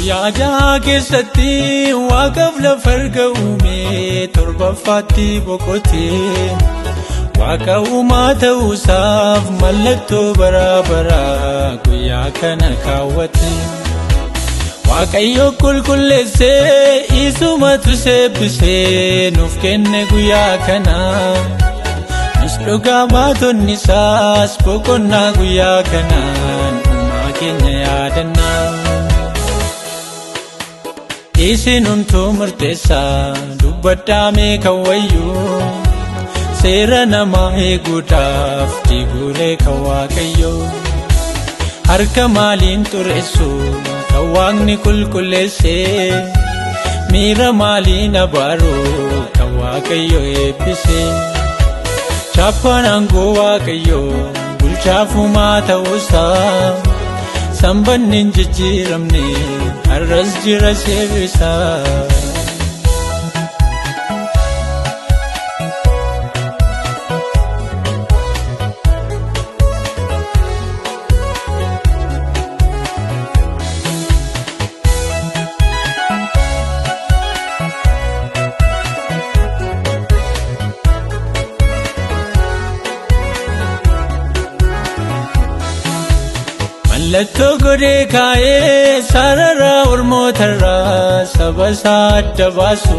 Yaada keessatti waaqaaf lafa erga uume torbaffaatti boqote waaqa uumaa ta'uusaaf mallattoo bara baraa guyyaa kana kaawwate. Waaqayyo qulqulleessee isumatu seebbisee nuuf kenne guyyaa kana. Nus dhugaa baatonni isaas boqonnaa guyyaa kanaan uumaa keenya yaadanna. Isinumtuu murteessaa dubbadhaa meeqa wayyuu seera namaa eeguudhaaf diiguulee kan Waaqayyoo. Harka maaliin xureessu kan Waaqni qulqulleessee miira maaliin abaaru kan Waaqayyo eebbisee. Chaappaan aangoo Waaqayyoo bulchaafumaa ta'uusaa Sanbanni hin jijjiiramne har'as jira seerrisaa. Mallattoo godhee kaa'ee sararaa ormootarraa saba isaa adda baasu.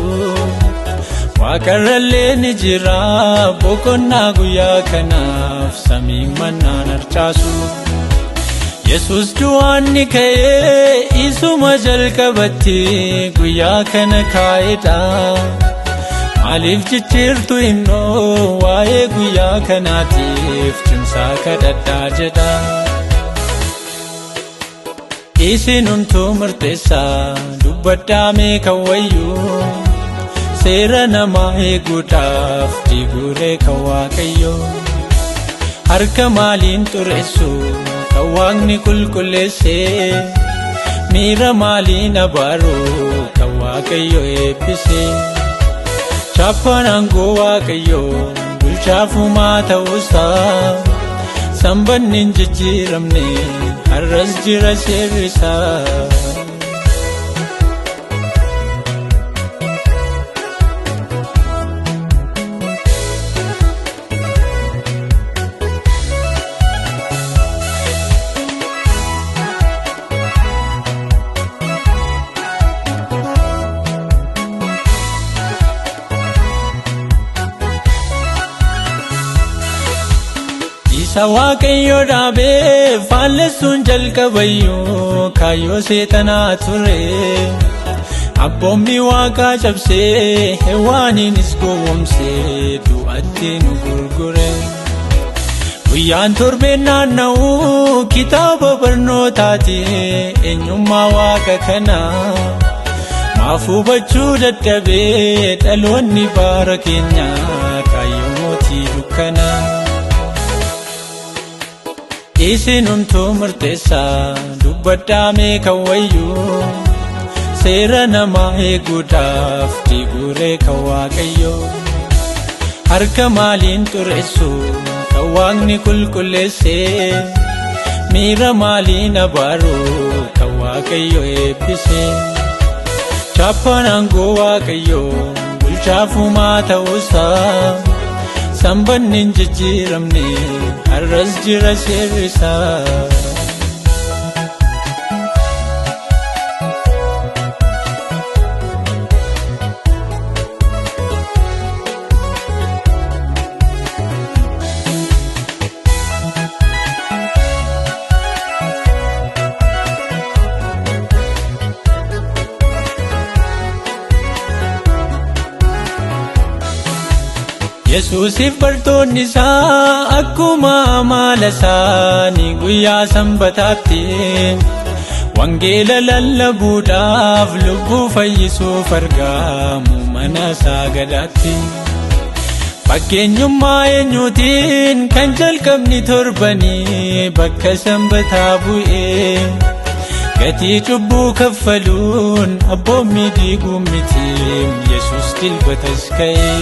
Waaqarrallee ni jira boqonnaa guyyaa kanaaf samiin mannaan harcaasu. Yesus du'aan ni ka'ee isuma jalqabatti guyyaa kana kaa'edha. Maaliif jijjiirtu himnoo waa'ee guyyaa kanaatiif cimsaa kadhadhaa jedha. Isinumtuu murteessaa dubbadhaa meeqa wayyuu seera namaa eeguudhaaf diiguulee kan Waaqayyoo. Harka maaliin xureessu kan Waaqni qulqulleessee miira maaliin abaaru kan Waaqayyo eebbisee. Chaappaan aangoo Waaqayyoo bulchaafumaa ta'uusaa Sanbanni hin jijjiiramne har'as jira seerrisaa. Isa Waaqayyo dhaabee faallessuun jalqabayyuu kaayyoo seexanaa ture. Abboommi Waaqaa cabsee hewaaniinis gowwoomsee du'atti nu gurgure. Guyyaan torbeen naanna'uu kitaaba barnootaati eenyummaa Waaqa kanaa. Maaf hubachuu dadhabee dhaloonni bara keenyaa kaayyoo mootii dukkanaa. Isinumtuu murteessaa dubbadhaa meeqa wayyuu seera namaa eeguudhaaf diiguulee kan Waaqayyoo. Harka maaliin xureessu kan Waaqni qulqulleessee miira maaliin abaaru kan Waaqayyo eebbisee. Chaappaan aangoo Waaqayyoo bulchaafumaa ta'uusaa Sanbanni hin jijjiiramne har'as jira seerrisaa. Yesuusiif bartoonni isaa akkuma amala isaanii guyyaa sanbataatti wangeela lallabuudhaaf lubbuu fayyisuuf argamu mana isaa gadaatti. Fakkeenyummaa eenyuutiin kan jalqabni torbanii bakka sanbataa bu'ee gatii cubbuu kaffaluun abboommi diiguu miti Yesuus dilbatas ka'ee.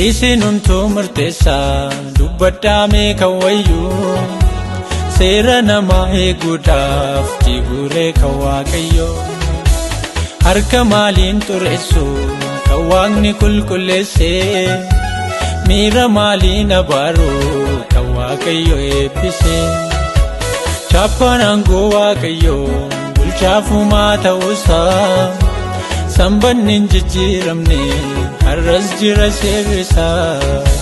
Isinumtuu murteessaa dubbadhaa meeqa wayyuu seera namaa eeguudhaaf jiguree kan Waaqayyoo harka maaliin xureessu kan Waaqni qulqulleessee miira maaliin abaaru kan Waaqayyo eebbisee chaappaan aangoo Waaqayyoo bulchaafumaa ta'uusaa sanbanni hin jijjiiramne har'as jira seerrisaa.